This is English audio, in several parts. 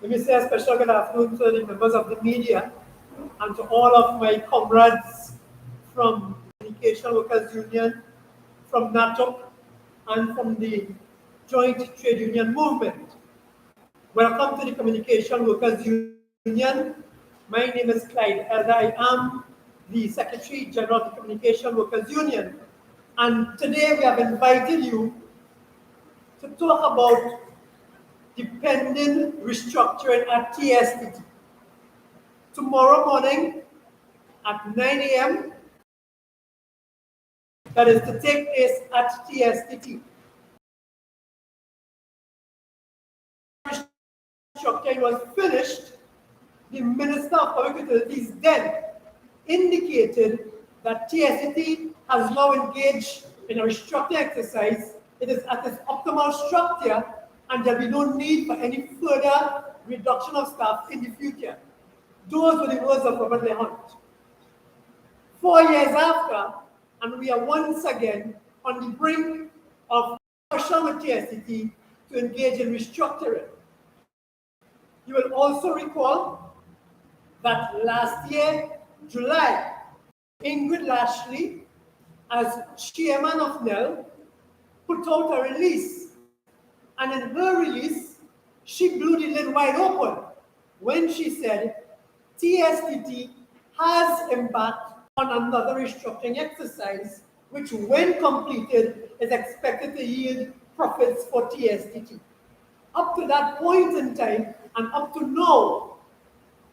Let me say a special good afternoon to the members of the media and to all of my comrades from Communication Workers Union, from NATOC, and from the Joint Trade Union Movement. Welcome to the Communication Workers Union. My name is Clyde Elder. I am the Secretary General of the Communication Workers Union. And today we have invited you to talk about the pending restructuring at TSTT. Tomorrow morning at 9 a.m., that is to take place at TSTT. Restructuring was finished. The Minister of Public Utilities then indicated that TSTT has now engaged in a restructuring exercise. It is at its optimal structure, and there will be no need for any further reduction of staff in the future. Those were the words of Robert Lehunt. 4 years after, and we are once again on the brink of discussion with TSTT to engage in restructuring. You will also recall that last year, July, Ingrid Lashley, as chairman of NEL, put out a release. And in her release, she blew the lid wide open when she said TSTT has embarked on another restructuring exercise, which when completed is expected to yield profits for TSTT. Up to that point in time, and up to now,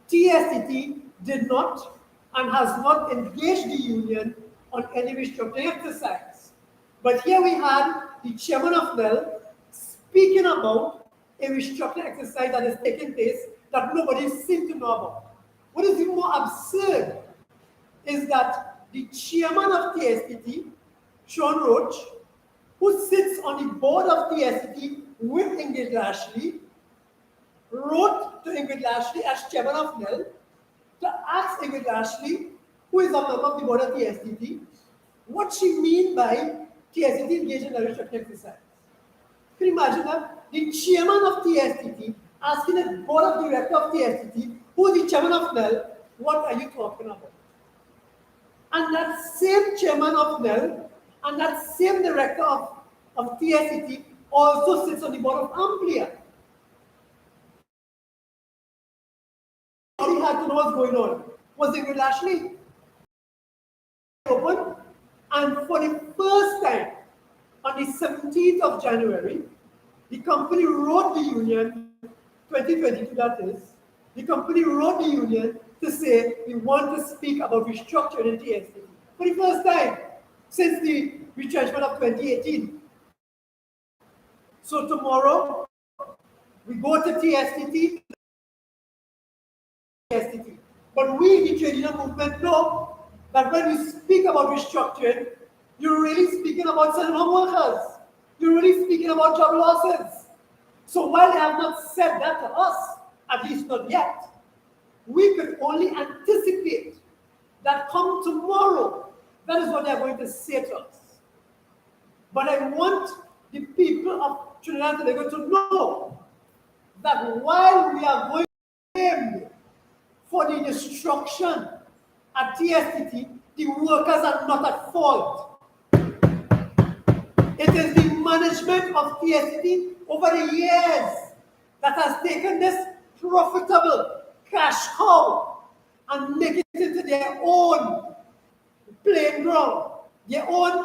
TSTT did not and has not engaged the union on any restructuring exercise. But here we had the chairman of NEL speaking about a restructuring exercise that is taking place that nobody seems to know about. What is even more absurd is that the chairman of TSTT, Sean Roach, who sits on the board of TSTT with Ingrid Lashley, wrote to Ingrid Lashley as chairman of NEL to ask Emile Elias, who is a member of the board of TSTT, what she means by TSTT engaged in a restructuring exercise. Can you imagine that? The chairman of TSTT asking the board of directors of TSTT, who is the chairman of NEL, what are you talking about? And that same chairman of NEL and that same director of TSTT also sits on the board of Amplia. All he had to know what's going on was Emile Elias open, and for the first time on the 17th of January, the company wrote the union, 2022 that is, the company wrote the union to say we want to speak about restructuring in TSTT. For the first time since the retrenchment of 2018. So tomorrow, we go to TSTT. But we, the trade union movement, know that when you speak about restructuring, you're really speaking about selling home workers. You're really speaking about job losses. So while they have not said that to us, at least not yet, we could only anticipate that come tomorrow, that is what they're going to say to us. But I want the people of Trinidad and Tobago to know that while we are going to aim for the destruction at TSTT, the workers are not at fault. It is the management of TSTT over the years that has taken this profitable cash cow and make it into their own playground, their own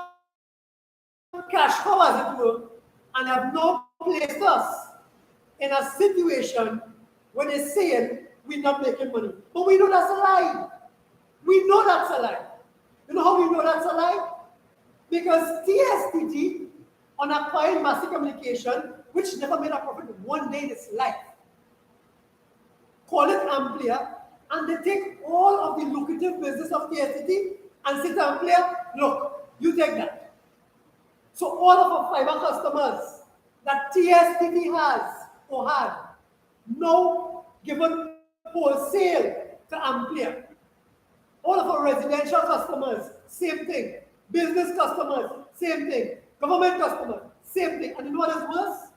cash cow, as it were, and have now placed us in a situation where they're saying we're not making money. But we know that's a lie. We know that's a lie. You know how we know that's a lie? Because TSTT, on acquiring Massive Communication, which never made a profit one day in its life, call it Amplia, and they take all of the lucrative business of TSTT and say to Amplia, look, you take that. So all of our fiber customers that TSTT has or had, now given wholesale to Amplia. All of our residential customers, same thing. Business customers, same thing. Government customers, same thing. And you know what is worse?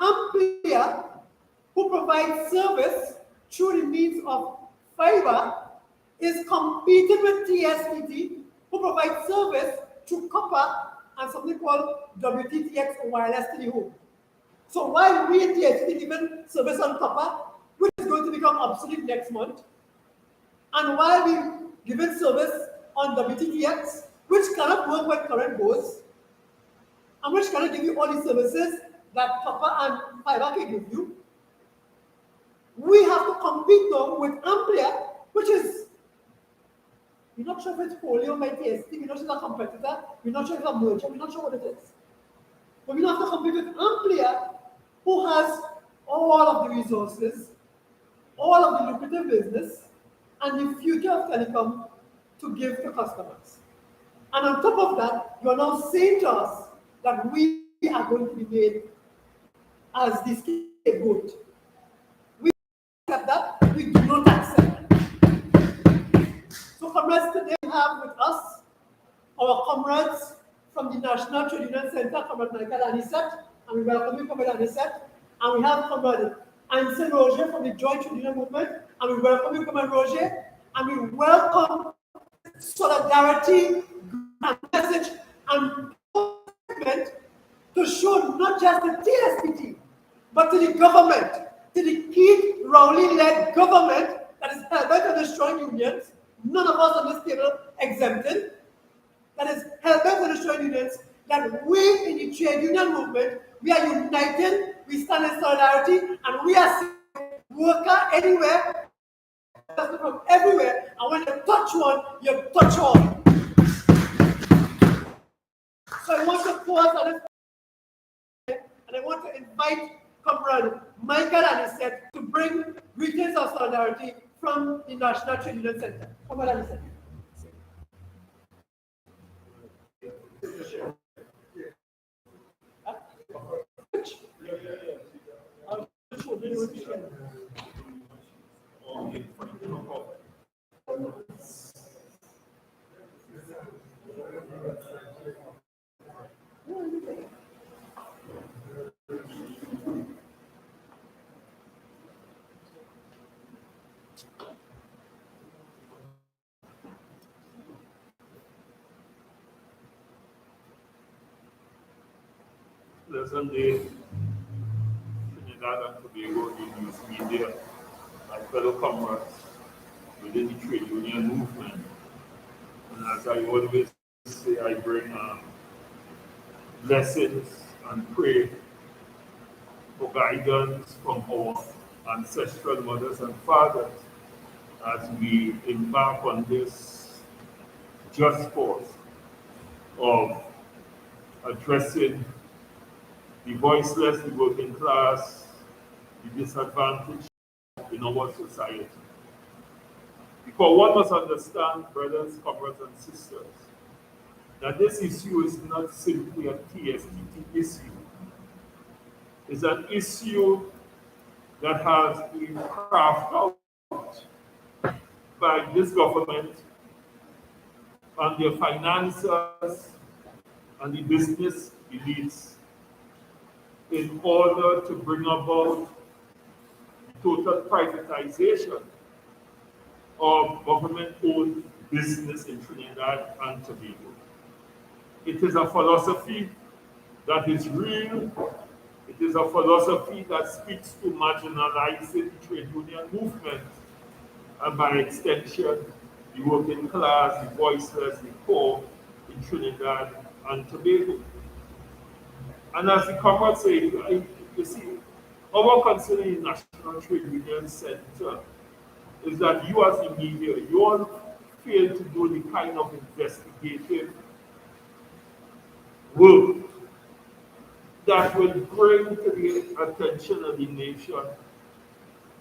Amplia who provides service through the means of fiber, is competing with TSTT, who provides service through copper and something called WTTX or wireless to the home. So while we at TSTT given service on copper, which is going to become obsolete next month, and while we given service on WTTX, which cannot work when current goes, and which cannot give you all the services that copper and fiber can give you, we have to compete now with Amplia, which is, we're not sure if it's wholly owned by TST, we're not sure it's a competitor, we're not sure if it's a merger, we're not sure what it is. But we have to compete with Amplia, who has all of the resources, all of the lucrative business, and the future of telecom to give to customers. And on top of that, you are now saying to us that we are going to be made as the scapegoat. We accept that, we do not accept that. So comrades, today we have with us our comrades from the National Trade Union Center, Comrade Michael Anisette, and we welcome you, Comrade Anisette. And we have Comrade Anson Roger from the Joint Trade Union Movement, and we welcome you, Comrade Roger, and we welcome solidarity and message and commitment to show not just the TSTT, but to the government, to the Keith Rowley-led government that is held by the strong unions, none of us on this table exempted, that is held by the strong unions, that we in the trade union movement, we are united, we stand in solidarity, and we are saying, worker anywhere, from everywhere, and when you touch one, you touch all. So I want to pause on this, and I want to invite Comrade Michael Anisette to bring greetings of solidarity from the National Trade Union Center. Comrade Anisette. Pleasant day, Trinidad and Tobago, the news media, and fellow comrades within the trade union movement. And as I always say, I bring blessings and pray for guidance from our ancestral mothers and fathers as we embark on this just cause of addressing the voiceless, the working class, the disadvantaged in our society. Because one must understand, brothers, comrades, and sisters, that this issue is not simply a TSTT issue. It's an issue that has been crafted out by this government and their financiers and the business elites in order to bring about total privatization of government-owned business in Trinidad and Tobago. It is a philosophy that is real. It is a philosophy that speaks to marginalizing the trade union movement and by extension, the working class, the voiceless, the poor in Trinidad and Tobago. And as the comrade said, you see, our concern in the National Trade Union Center is that you as the media, you all fail to do the kind of investigative work that will bring to the attention of the nation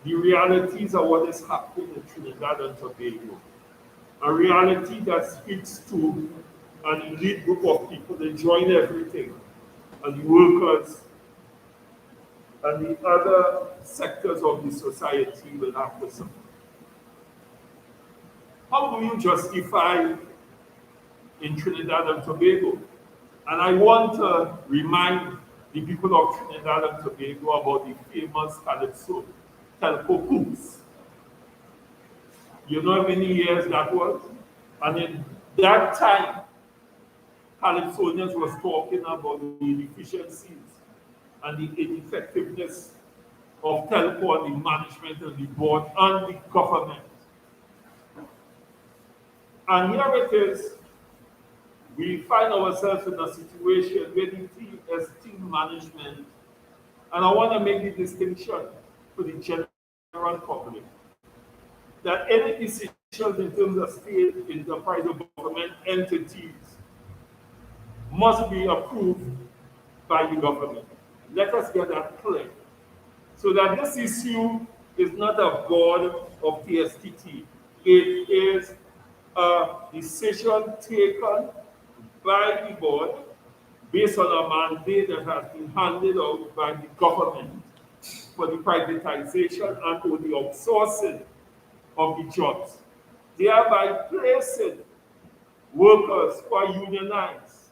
the realities of what is happening in Trinidad and Tobago. A reality that speaks to an elite group of people that join everything, and the workers and the other sectors of the society will have to suffer. How do you justify in Trinidad and Tobago? And I want to remind the people of Trinidad and Tobago about the famous Calypso telco coups. You know how many years that was? And in that time, Calypsonians was talking about the deficiencies and the ineffectiveness of telco and the management and the board and the government. And here it is, we find ourselves in a situation where the TST management, and I want to make the distinction for the general public, that any decisions in terms of state, enterprise, or government entities must be approved by the government. Let us get that clear. So that this issue is not a board of TSTT. It is a decision taken by the board based on a mandate that has been handed out by the government for the privatization and for the outsourcing of the jobs, thereby placing workers who are unionized,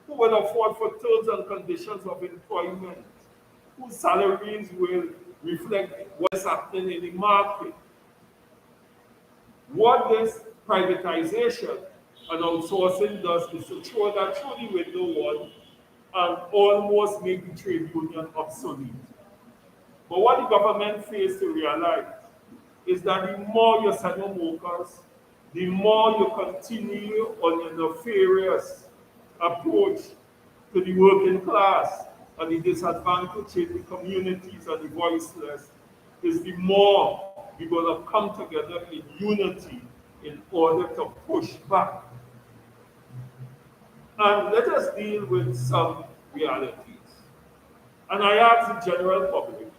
who will afford for terms and conditions of employment, whose salaries will reflect what's happening in the market. What this privatization and outsourcing does is to throw that through the window one and almost make the trade union obsolete. But what the government fails to realize is that the more you send on workers, the more you continue on a nefarious approach to the working class and the disadvantaged in the communities and the voiceless, is the more we're going to come together in unity in order to push back. And let us deal with some realities. And I ask the general public,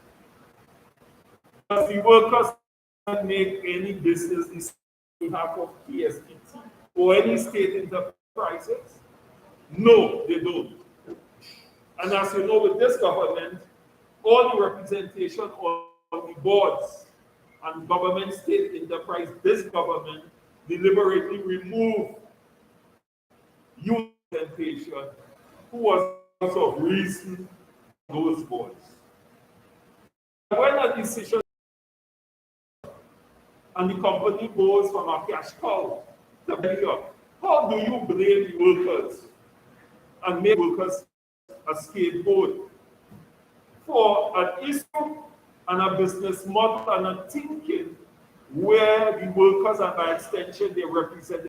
does the workers make any business on behalf of TSTT or any state enterprises? No, they don't. And as you know, with this government, all the representation on the boards and government state enterprise, this government deliberately removed representation who was also of reason those boards. When a decision and the company goes from a cash cow to failure, how do you blame the workers and make workers a scapegoat for an issue and a business model and a thinking where the workers and by extension they represent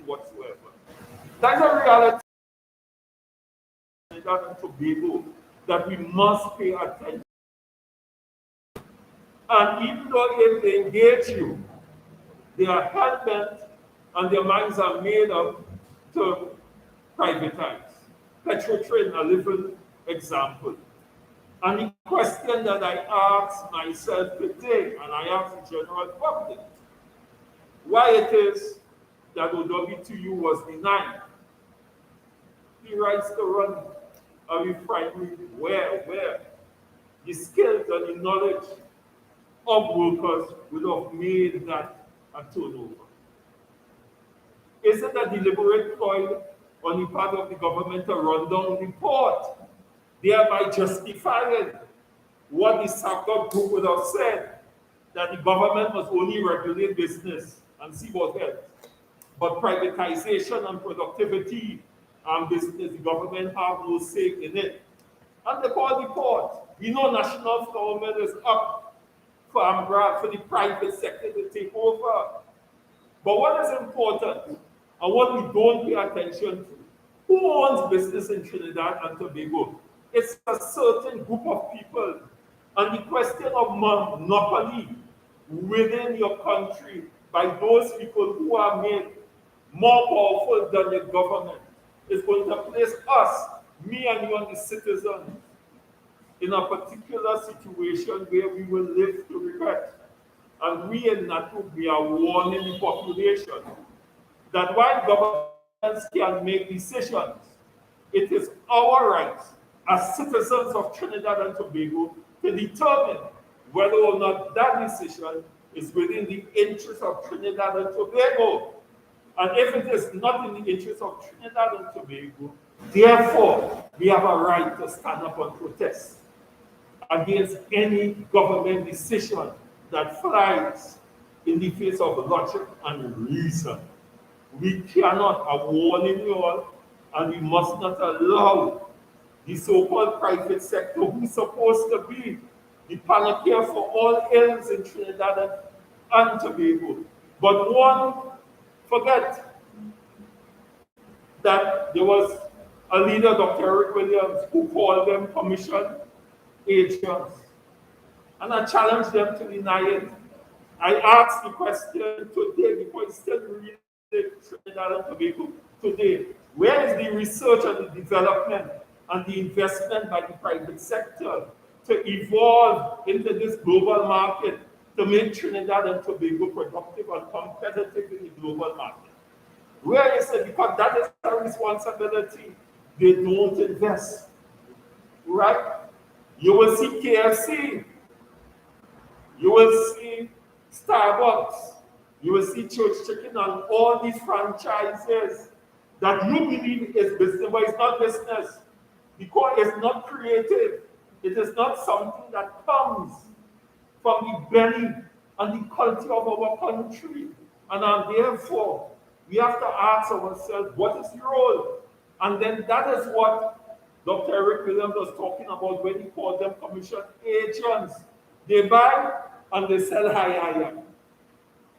whatsoever? That's a reality in Trinidad and Tobago that we must pay attention. And even though if they engage you, they are hell-bent and their minds are made up to privatize. Petrotrin, a living example. And the question that I ask myself today, and I ask the general public, why it is that OWTU was denied the rights to run a refinery where the skills and the knowledge of workers would have made that a turnover. Is it a deliberate ploy on the part of the government to run down the port, thereby justifying what the SACOP group would have said, that the government must only regulate business and see what else? But privatization and productivity and business, the government have no say in it. And they call the port. We know national government is up for Agard, for the private sector to take over. But what is important and what we don't pay attention to, who owns business in Trinidad and Tobago? It's a certain group of people. And the question of monopoly within your country by those people who are made more powerful than the government is going to place us, me and you and the citizens, in a particular situation where we will live to regret. And we in NATU, we are warning the population that while governments can make decisions, it is our right as citizens of Trinidad and Tobago to determine whether or not that decision is within the interest of Trinidad and Tobago. And if it is not in the interest of Trinidad and Tobago, Therefore, we have a right to stand up and protest against any government decision that flies in the face of logic and reason. We cannot, I'm warning you all, and we must not allow the so-called private sector, who's supposed to be the panacea for all ills in Trinidad and Tobago. But one forget that there was a leader, Dr. Eric Williams, who called them commission agents. And I challenged them to deny it. I asked the question today, because it's still reading Trinidad and Tobago today. Where is the research and the development and the investment by the private sector to evolve into this global market to make Trinidad and Tobago productive and competitive in the global market? Where is it? Because that is a responsibility. They don't invest. Right? You will see KFC. You will see Starbucks. You will see Church Chicken and all these franchises that you believe is business, but it's not business. Because it's not creative. It is not something that comes from the belly and the culture of our country. And therefore, we have to ask ourselves, what is the role? And then that is what Dr. Eric Williams was talking about when he called them commission agents. They buy and they sell higher.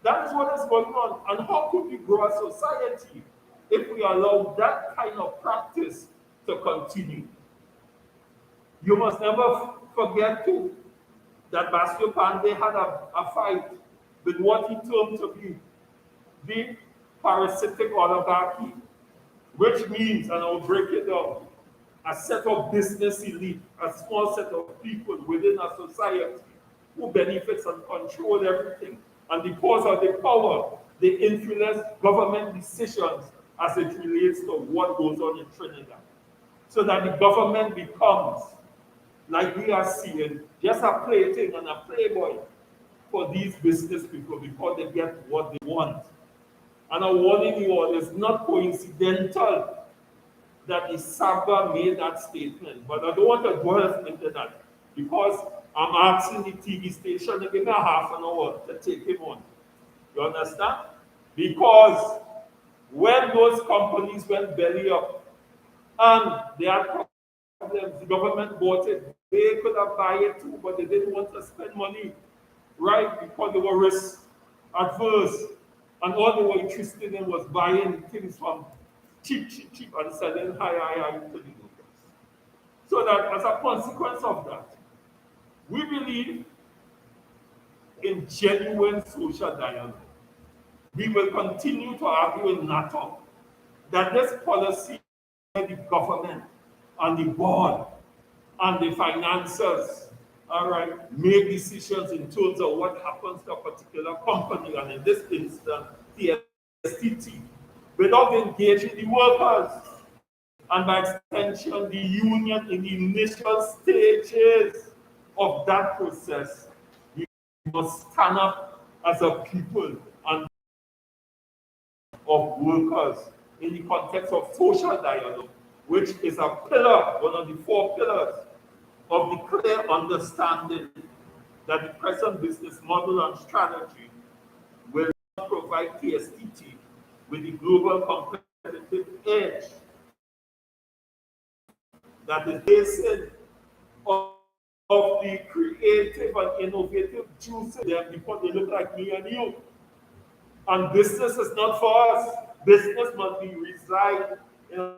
That is what is going on. And how could we grow a society if we allow that kind of practice to continue? You must never forget too that Basio Pandey had a fight with what he termed to be the parasitic oligarchy, which means, and I'll break it down, a set of business elite, a small set of people within a society who benefits and control everything. And because of the power, they influence government decisions as it relates to what goes on in Trinidad. So that the government becomes, like we are seeing, just a plaything and a playboy for these business people because they get what they want. And I'm warning you all, it's not coincidental that the Saba made that statement. But I don't want to dwell into that because I'm asking the TV station to give me a half an hour to take him on. You understand? Because when those companies went belly up and they had problems, the government bought it. They could have bought it too, but they didn't want to spend money, right? Because they were risk adverse. And all they were interested in was buying things from cheap and selling high to the locals. So that as a consequence of that, we believe in genuine social dialogue. We will continue to argue in NATO that this policy by the government and the board and the financiers, all right, make decisions in terms of what happens to a particular company, and in this instance, TSTT, without engaging the workers, and by extension, the union in the initial stages of that process. We must stand up as a people and of workers in the context of social dialogue, which is a pillar, one of the 4 pillars of the clear understanding that the present business model and strategy will not provide TSTT with the global competitive edge that is based on the creative and innovative juices there because they look like me and you. And business is not for us. Business must be reside in a